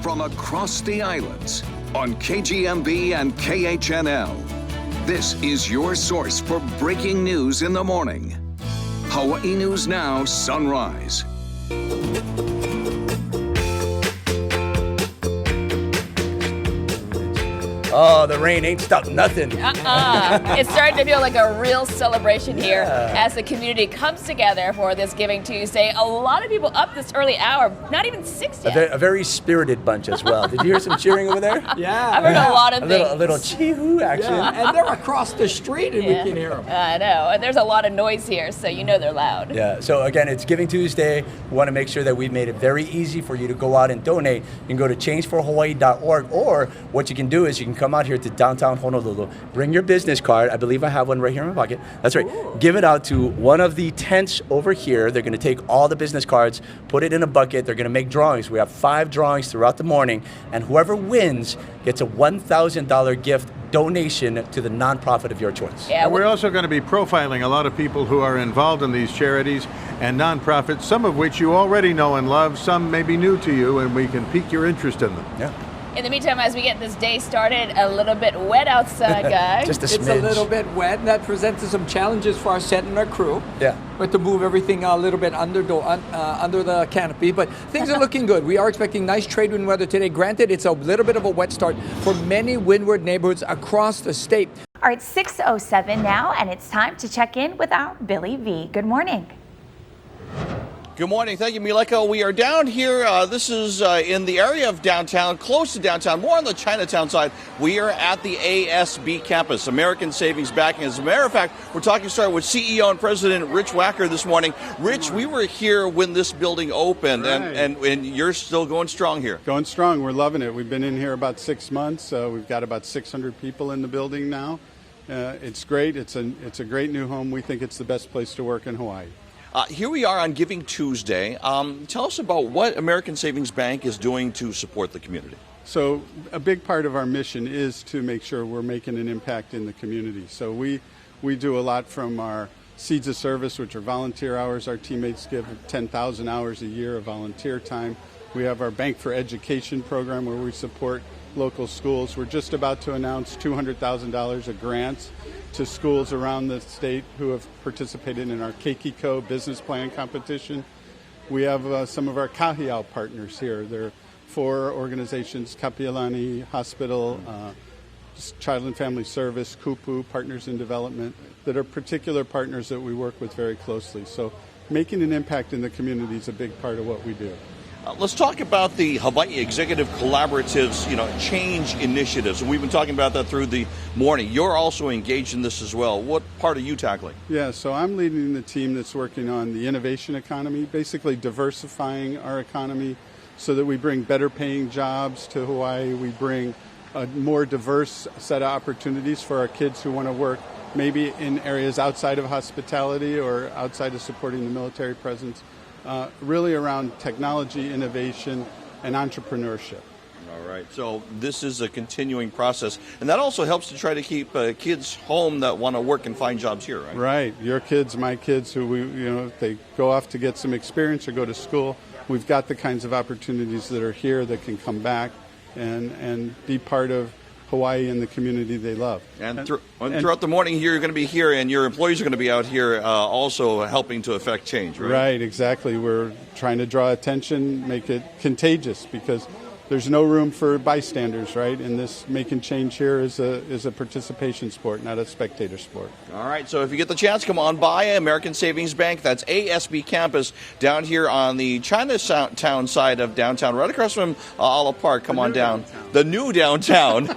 from across the islands on KGMB and KHNL. This is your source for breaking news in the morning. Hawaii News Now Sunrise. Oh, the rain ain't stopped nothing. It's starting to feel like a real celebration here as the community comes together for this Giving Tuesday. A lot of people up this early hour, not even 6 yet. A very spirited bunch as well. Did you hear some cheering over there? Yeah. I've heard a lot of things. A little chee-hoo action. Yeah, and they're across the street and we can hear them. I know. And there's a lot of noise here, so you know they're loud. Yeah, so again, it's Giving Tuesday. We want to make sure that we've made it very easy for you to go out and donate. You can go to changeforhawaii.org, or what you can do is you can come out here to downtown Honolulu, bring your business card. I believe I have one right here in my pocket. That's right. Ooh. Give it out to one of the tents over here. They're going to take all the business cards, put it in a bucket. They're going to make drawings. We have 5 drawings throughout the morning, and whoever wins gets a $1,000 gift donation to the nonprofit of your choice. Yeah, And we're also going to be profiling a lot of people who are involved in these charities and nonprofits, some of which you already know and love, some may be new to you, and we can pique your interest in them. Yeah. In the meantime, as we get this day started, a little bit wet outside, guys. Just a It's smidge. a little bit wet, and that presents some challenges for our set and our crew. Yeah. But to move everything a little bit under the canopy. But things are looking good. We are expecting nice trade wind weather today. Granted, it's a little bit of a wet start for many windward neighborhoods across the state. All right, 6:07 now, and it's time to check in with our Billy V. Good morning. Good morning. Thank you, Mileko. We are down here. This is in the area of downtown, close to downtown, more on the Chinatown side. We are at the ASB campus, American Savings Bank. As a matter of fact, we're talking with CEO and President Rich Wacker this morning. Rich, we were here when this building opened, Right. and you're still going strong here. Going strong. We're loving it. We've been in here about 6 months. We've got about 600 people in the building now. It's great. It's a great new home. We think it's the best place to work in Hawaii. Here we are on Giving Tuesday. Tell us about what American Savings Bank is doing to support the community. So a big part of our mission is to make sure we're making an impact in the community. So we do a lot from our Seeds of Service, which are volunteer hours. Our teammates give 10,000 hours a year of volunteer time. We have our Bank for Education program where we support local schools. We're just about to announce $200,000 of grants to schools around the state who have participated in our Keikiko business plan competition. We have some of our Kahiao partners here. There are 4 organizations, Kapiolani Hospital, Child and Family Service, Kupu, Partners in Development, that are particular partners that we work with very closely. So making an impact in the community is a big part of what we do. Let's talk about the Hawaii Executive Collaborative's, change initiatives. And we've been talking about that through the morning. You're also engaged in this as well. What part are you tackling? Yeah, so I'm leading the team that's working on the innovation economy, basically diversifying our economy so that we bring better paying jobs to Hawaii. We bring a more diverse set of opportunities for our kids who want to work maybe in areas outside of hospitality or outside of supporting the military presence. Really around technology, innovation, and entrepreneurship. All right. So this is a continuing process, and that also helps to try to keep kids home that want to work and find jobs here, right? Right. Your kids, my kids, who they go off to get some experience or go to school. We've got the kinds of opportunities that are here that can come back and be part of Hawaii and the community they love. And throughout the morning here, you're going to be here, and your employees are going to be out here also helping to affect change, right? Right, exactly. We're trying to draw attention, make it contagious, because there's no room for bystanders, right? And this making change here is a participation sport, not a spectator sport. All right, so if you get the chance, come on by American Savings Bank. That's ASB campus down here on the Chinatown side of downtown, right across from Ala Park. Come on down. The new downtown.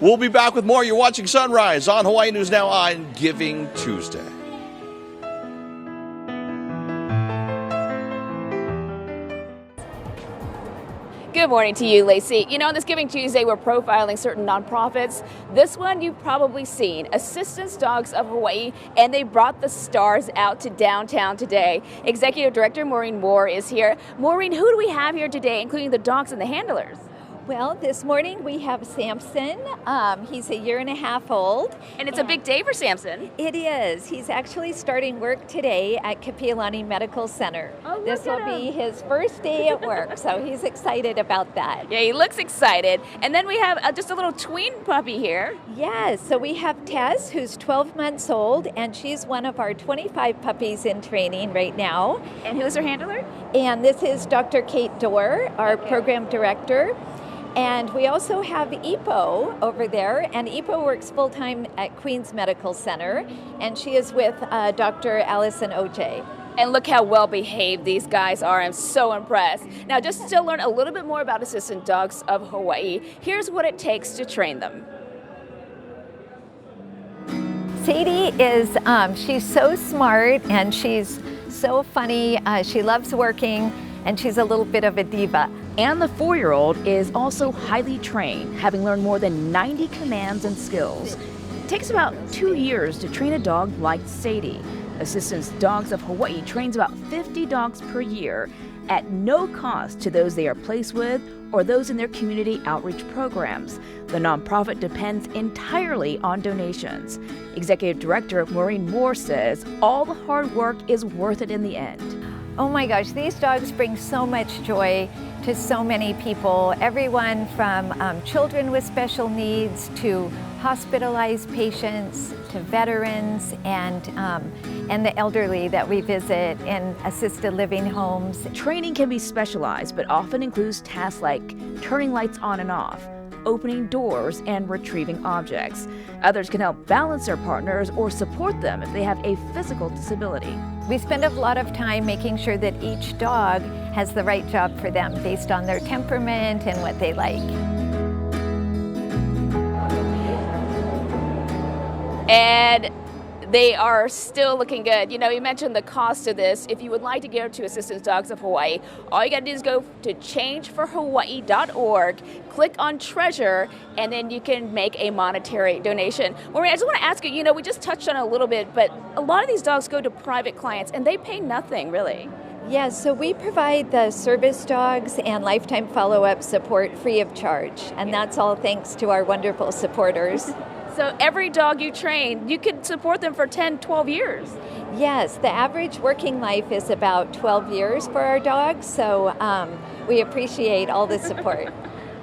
We'll be back with more. You're watching Sunrise on Hawaii News Now on Giving Tuesday. Good morning to you, Lacey. On this Giving Tuesday, we're profiling certain nonprofits. This one you've probably seen, Assistance Dogs of Hawaii, and they brought the stars out to downtown today. Executive Director Maureen Moore is here. Maureen, who do we have here today, including the dogs and the handlers? Well, this morning we have Samson. He's a year and a half old. And it's a big day for Samson. It is. He's actually starting work today at Kapiolani Medical Center. Oh, this look will at be him. his first day at work, so he's excited about that. Yeah, he looks excited. And then we have just a little tween puppy here. Yes, so we have Tess, who's 12 months old, and she's one of our 25 puppies in training right now. And who's her handler? And this is Dr. Kate Dorr, our program director. And we also have Ipo over there, and Ipo works full-time at Queens Medical Center, and she is with Dr. Allison Oj. And look how well behaved these guys are. I'm so impressed. Now, just to learn a little bit more about Assistant Dogs of Hawaii, here's what it takes to train them. Sadie is, she's so smart and she's so funny. She loves working, and she's a little bit of a diva. And the 4-year-old is also highly trained, having learned more than 90 commands and skills. It takes about 2 years to train a dog like Sadie. Assistance Dogs of Hawaii trains about 50 dogs per year at no cost to those they are placed with or those in their community outreach programs. The nonprofit depends entirely on donations. Executive Director Maureen Moore says all the hard work is worth it in the end. Oh my gosh, these dogs bring so much joy to so many people, everyone from children with special needs to hospitalized patients to veterans and the elderly that we visit in assisted living homes. Training can be specialized, but often includes tasks like turning lights on and off, opening doors, and retrieving objects. Others can help balance their partners or support them if they have a physical disability. We spend a lot of time making sure that each dog has the right job for them based on their temperament and what they like. And they are still looking good. You know, you mentioned the cost of this. If you would like to give to Assistance Dogs of Hawaii, all you got to do is go to changeforhawaii.org, click on Treasure, and then you can make a monetary donation. Maureen, I just want to ask you, you know, we just touched on it a little bit, but a lot of these dogs go to private clients, and they pay nothing, really. Yes, so we provide the service dogs and lifetime follow-up support free of charge, and that's all thanks to our wonderful supporters. So every dog you train, you could support them for 10, 12 years. Yes, the average working life is about 12 years for our dogs, so we appreciate all the support.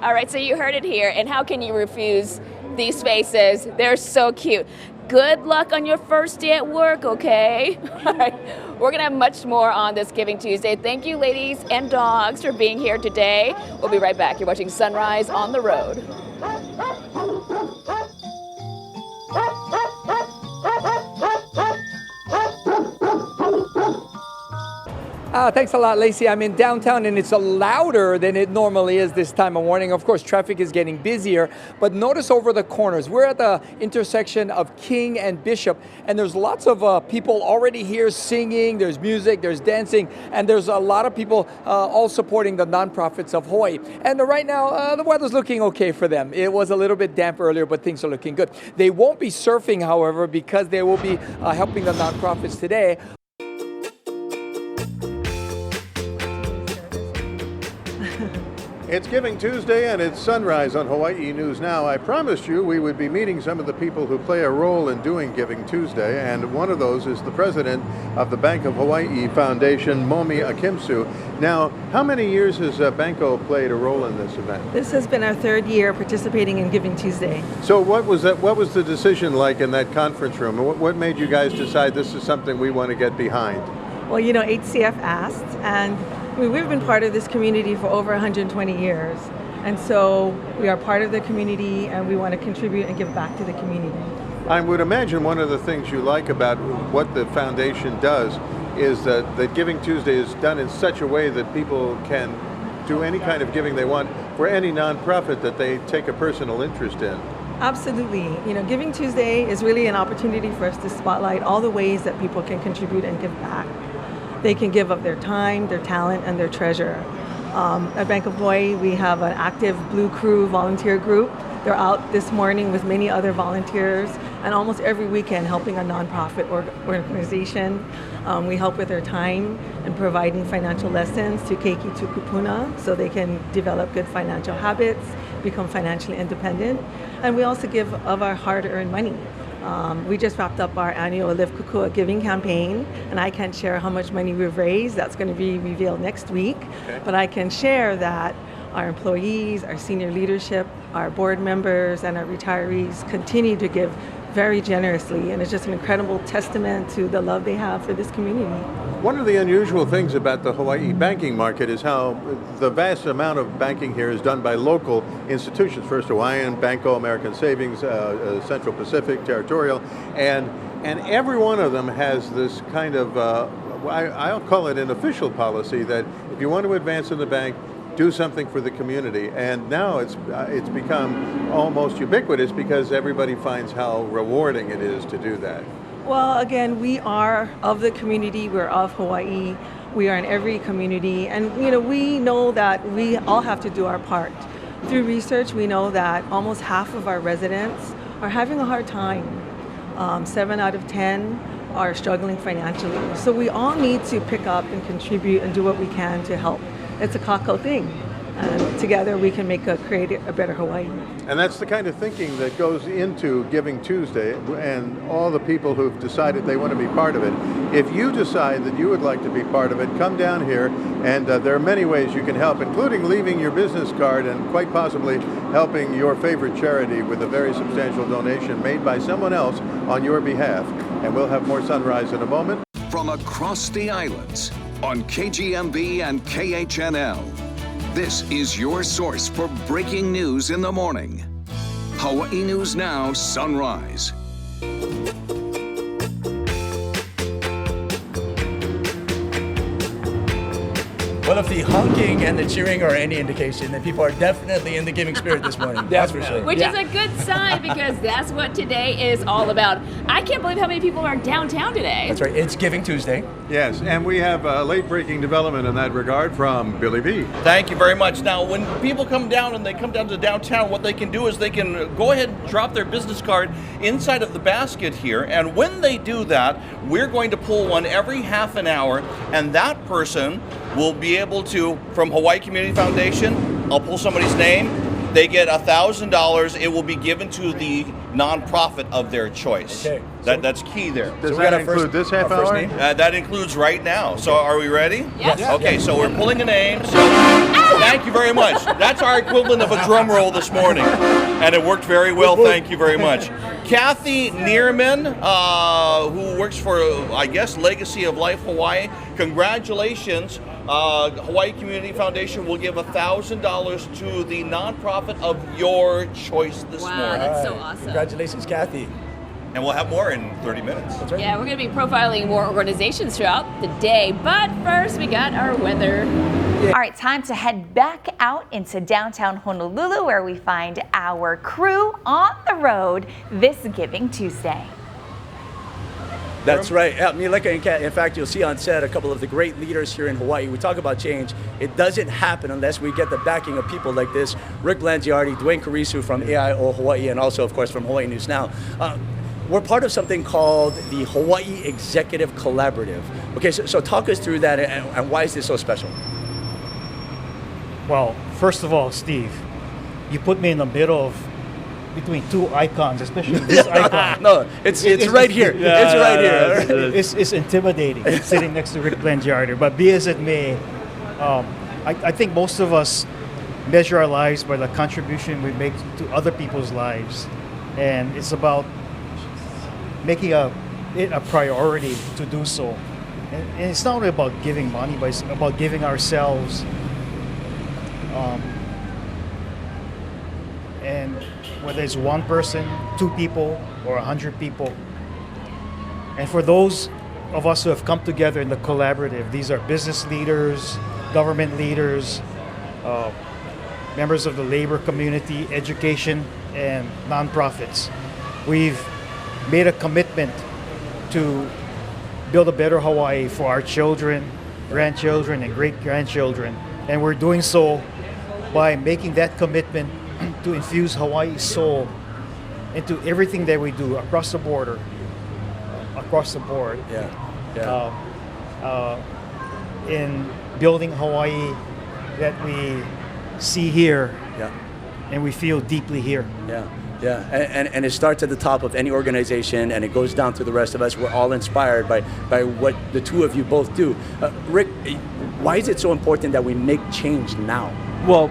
All right, so you heard it here, and how can you refuse these faces? They're so cute. Good luck on your first day at work, okay? All right, we're gonna have much more on this Giving Tuesday. Thank you, ladies and dogs, for being here today. We'll be right back. You're watching Sunrise on the Road. Thanks a lot, Lacey. I'm in downtown and it's louder than it normally is this time of morning. Of course, traffic is getting busier, but notice over the corners. We're at the intersection of King and Bishop, and there's lots of people already here singing. There's music, there's dancing, and there's a lot of people all supporting the nonprofits of Hawaii. And right now, the weather's looking okay for them. It was a little bit damp earlier, but things are looking good. They won't be surfing, however, because they will be helping the nonprofits today. It's Giving Tuesday and it's Sunrise on Hawaii News Now. I promised you we would be meeting some of the people who play a role in doing Giving Tuesday, and one of those is the president of the Bank of Hawaii Foundation, Momi Akimsu. Now, how many years has Banco played a role in this event? This has been our third year participating in Giving Tuesday. So what was the decision like in that conference room? What made you guys decide this is something we want to get behind? Well, you know, HCF asked, and we've been part of this community for over 120 years. And so we are part of the community and we want to contribute and give back to the community. I would imagine one of the things you like about what the foundation does is that Giving Tuesday is done in such a way that people can do any kind of giving they want for any nonprofit that they take a personal interest in. Absolutely. You know, Giving Tuesday is really an opportunity for us to spotlight all the ways that people can contribute and give back. They can give of their time, their talent, and their treasure. At Bank of Hawaii, we have an active Blue Crew volunteer group. They're out this morning with many other volunteers, and almost every weekend helping a nonprofit organization. We help with their time and providing financial lessons to Keiki Tukupuna so they can develop good financial habits, become financially independent. And we also give of our hard-earned money. We just wrapped up our annual Live Kukua giving campaign, and I can't share how much money we've raised. That's going to be revealed next week. Okay. But I can share that our employees, our senior leadership, our board members, and our retirees continue to give very generously, and it's just an incredible testament to the love they have for this community. One of the unusual things about the Hawaii banking market is how the vast amount of banking here is done by local institutions. First Hawaiian, Banco, American Savings, Central Pacific, Territorial, and every one of them has this kind of, I'll call it an official policy that if you want to advance in the bank, do something for the community. And now it's become almost ubiquitous because everybody finds how rewarding it is to do that. Well, again, we are of the community, we're of Hawaii, we are in every community, and we know that we all have to do our part. Through research, we know that almost half of our residents are having a hard time. 7 out of 10 are struggling financially. So we all need to pick up and contribute and do what we can to help. It's a kako thing. And together we can create a better Hawaii. And that's the kind of thinking that goes into Giving Tuesday and all the people who've decided they want to be part of it. If you decide that you would like to be part of it, come down here, and there are many ways you can help, including leaving your business card and quite possibly helping your favorite charity with a very substantial donation made by someone else on your behalf. And we'll have more Sunrise in a moment. From across the islands on KGMB and KHNL. This is your source for breaking news in the morning. Hawaii News Now Sunrise. Well, if the honking and the cheering are any indication, then people are definitely in the giving spirit this morning. That's for sure. Which is a good sign because that's what today is all about. I can't believe how many people are downtown today. That's right. It's Giving Tuesday. Yes, and we have a late-breaking development in that regard from Billy B. Thank you very much. Now, when people come down and they come down to downtown, what they can do is they can go ahead and drop their business card inside of the basket here. And when they do that, we're going to pull one every half an hour, and that person will be able to, from Hawaii Community Foundation, I'll pull somebody's name, they get $1,000. It will be given to the nonprofit of their choice. Okay. That's key there. Does that include this half hour? That includes right now. So are we ready? Yes. Okay, so we're pulling a name. So thank you very much. That's our equivalent of a drum roll this morning. And it worked very well. Thank you very much. Kathy Neerman, who works for, I guess, Legacy of Life Hawaii. Congratulations. Hawaii Community Foundation will give $1,000 to the nonprofit of your choice this morning. Wow, that's so awesome. Congratulations, Kathy. And we'll have more in 30 minutes. That's right. Yeah, we're going to be profiling more organizations throughout the day. But first, we got our weather. All right, time to head back out into downtown Honolulu where we find our crew on the road this Giving Tuesday. That's right. Mieleka and Kat, in fact, you'll see on set a couple of the great leaders here in Hawaii. We talk about change. It doesn't happen unless we get the backing of people like this. Rick Blangiardi, Dwayne Karisu from AIO Hawaii, and also, of course, from Hawaii News Now. We're part of something called the Hawaii Executive Collaborative. Okay, so talk us through that and why is this so special? Well, first of all, Steve, you put me in the middle of between two icons, especially this icon. No, it's right here. It's right here. It's intimidating sitting next to Rick Blangiardi. But be as it may, I think most of us measure our lives by the contribution we make to other people's lives, and it's about making it a priority to do so. And it's not only about giving money, but it's about giving ourselves. And whether it's one person, 2 people, or 100 people. And for those of us who have come together in the collaborative, these are business leaders, government leaders, members of the labor community, education, and nonprofits. We've made a commitment to build a better Hawaii for our children, grandchildren, and great-grandchildren. And we're doing so by making that commitment to infuse Hawaii's soul into everything that we do across the border, across the board. In building Hawaii that we see here, and we feel deeply here. And it starts at the top of any organization, and it goes down to the rest of us. We're all inspired by what the two of you both do. Rick, why is it so important that we make change now? Well,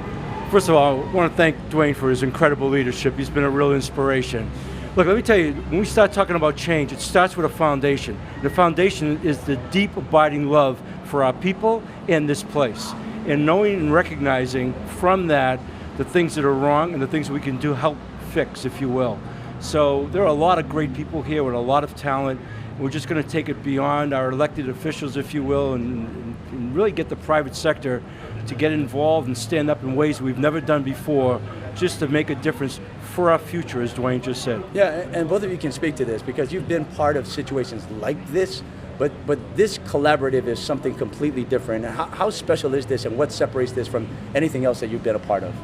first of all, I want to thank Dwayne for his incredible leadership. He's been a real inspiration. Look, let me tell you, when we start talking about change, it starts with a foundation. The foundation is the deep, abiding love for our people and this place. And knowing and recognizing from that the things that are wrong and the things we can do help fix, if you will. So there are a lot of great people here with a lot of talent. We're just going to take it beyond our elected officials, if you will, and really get the private sector to get involved and stand up in ways we've never done before, just to make a difference for our future, as Dwayne just said. Yeah, and both of you can speak to this because you've been part of situations like this, but this collaborative is something completely different. How special is this, and what separates this from anything else that you've been a part of?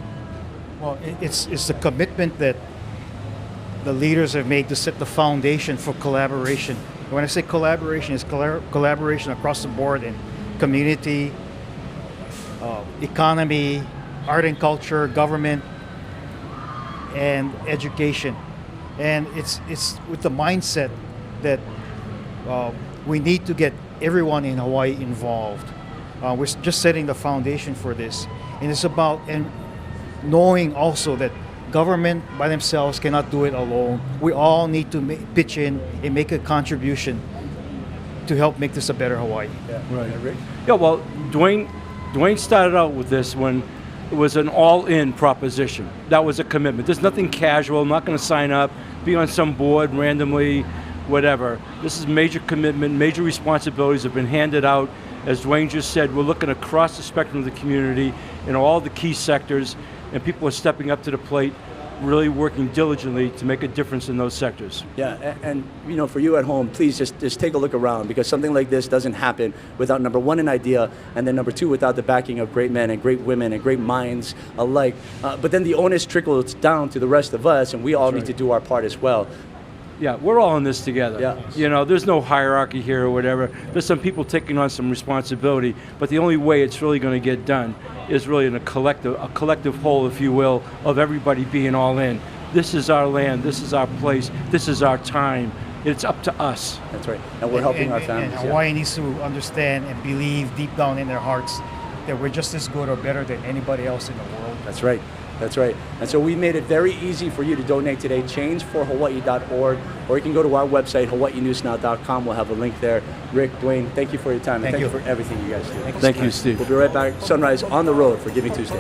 Well, it's the commitment that the leaders have made to set the foundation for collaboration. And when I say collaboration, it's collaboration across the board in community, economy, art and culture, government, and education. And it's with the mindset that we need to get everyone in Hawaii involved. We're just setting the foundation for this. And it's about knowing also that government by themselves cannot do it alone. We all need to pitch in and make a contribution to help make this a better Hawaii. Right. Yeah, well, Dwayne started out with this when it was an all-in proposition. That was a commitment. There's nothing casual. I'm not going to sign up, be on some board randomly, whatever. This is major commitment, major responsibilities have been handed out. As Dwayne just said, we're looking across the spectrum of the community in all the key sectors, and people are stepping up to the plate, really working diligently to make a difference in those sectors. Yeah, and you know, for you at home, please just take a look around, because something like this doesn't happen without, number one, an idea, and then number two, without the backing of great men and great women and great minds alike. But then the onus trickles down to the rest of us, and we all need to do our part as well. Yeah, we're all in this together. Yeah. You know, there's no hierarchy here or whatever. There's some people taking on some responsibility, but the only way it's really going to get done is really in a collective whole, if you will, of everybody being all in. This is our land, this is our place, this is our time. It's up to us. That's right. And we're helping our families. And Hawaii needs to understand and believe deep down in their hearts that we're just as good or better than anybody else in the world. That's right. That's right. And so we made it very easy for you to donate today, changeforhawaii.org, or you can go to our website, hawaiinewsnow.com. We'll have a link there. Rick, Dwayne, thank you for your time. Thank you for everything you guys do. Thank you, Steve. We'll be right back. Sunrise on the road for Giving Tuesday.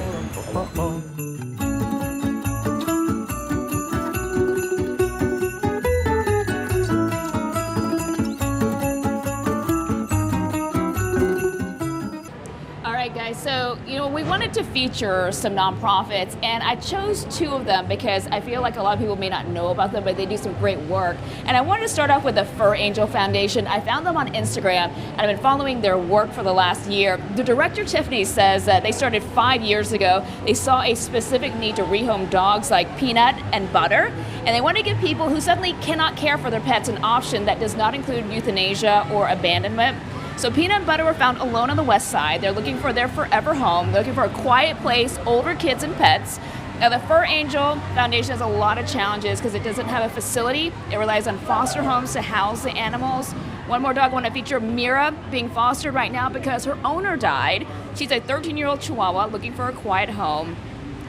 So, you know, we wanted to feature some nonprofits, and I chose two of them because I feel like a lot of people may not know about them, but they do some great work. And I wanted to start off with the Fur Angel Foundation. I found them on Instagram, and I've been following their work for the last year. The director, Tiffany, says that they started 5 years ago. They saw a specific need to rehome dogs like Peanut and Butter, and they want to give people who suddenly cannot care for their pets an option that does not include euthanasia or abandonment. So Peanut and Butter were found alone on the west side. They're looking for their forever home. They're looking for a quiet place, older kids and pets. Now the Fur Angel Foundation has a lot of challenges because it doesn't have a facility. It relies on foster homes to house the animals. One more dog I want to feature, Mira, being fostered right now because her owner died. She's a 13-year-old Chihuahua looking for a quiet home.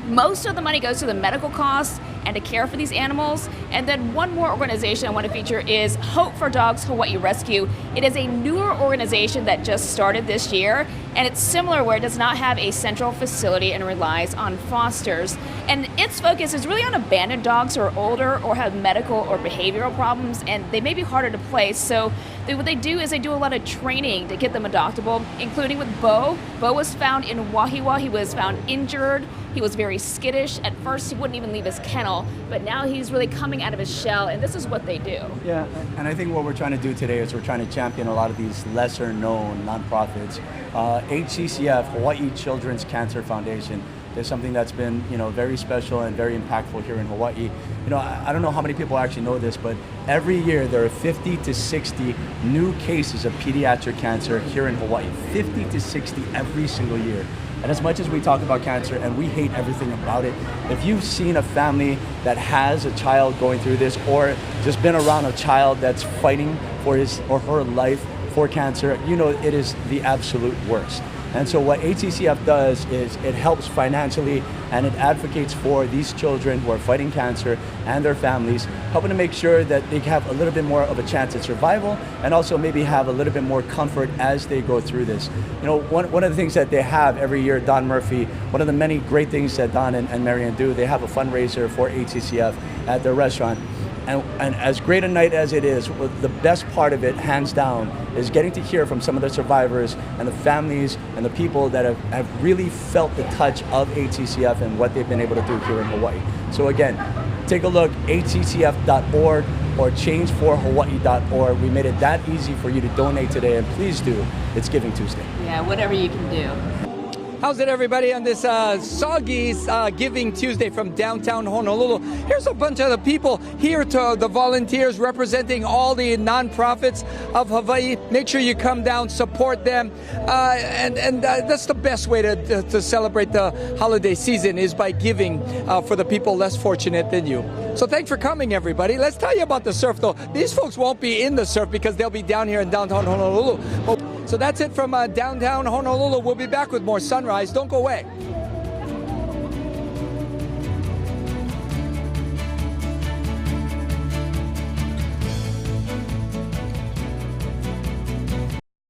Most of the money goes to the medical costs and to care for these animals. And then one more organization I want to feature is Hope for Dogs Hawaii Rescue. It is a newer organization that just started this year, and it's similar where it does not have a central facility and relies on fosters. And its focus is really on abandoned dogs who are older or have medical or behavioral problems, and they may be harder to place. So what they do is they do a lot of training to get them adoptable, including with Bo. Bo was found in Wahiawa. He was found injured. He was very skittish. At first, he wouldn't even leave his kennel, but now he's really coming out of his shell, and this is what they do. Yeah, and I think what we're trying to do today is we're trying to champion a lot of these lesser-known nonprofits. HCCF, Hawaii Children's Cancer Foundation, is something that's been, very special and very impactful here in Hawaii. I don't know how many people actually know this, but every year there are 50 to 60 new cases of pediatric cancer here in Hawaii. 50 to 60 every single year. And as much as we talk about cancer and we hate everything about it, if you've seen a family that has a child going through this, or just been around a child that's fighting for his or her life for cancer, it is the absolute worst. And so what ATCF does is it helps financially, and it advocates for these children who are fighting cancer and their families, helping to make sure that they have a little bit more of a chance at survival, and also maybe have a little bit more comfort as they go through this. One of the things that they have every year, Don Murphy, one of the many great things that Don and Marian do, they have a fundraiser for ATCF at their restaurant. And as great a night as it is, the best part of it, hands down, is getting to hear from some of the survivors and the families and the people that have really felt the touch of ATCF and what they've been able to do here in Hawaii. So again, take a look, atcf.org or changeforhawaii.org. We made it that easy for you to donate today, and please do. It's Giving Tuesday. Yeah, whatever you can do. How's it, everybody, on this soggy Giving Tuesday from downtown Honolulu? Here's a bunch of the people here, to the volunteers representing all the nonprofits of Hawaii. Make sure you come down, support them, and that's the best way to celebrate the holiday season, is by giving for the people less fortunate than you. So thanks for coming, everybody. Let's tell you about the surf, though. These folks won't be in the surf because they'll be down here in downtown Honolulu. So that's it from downtown Honolulu. We'll be back with more Sunrise. Don't go away.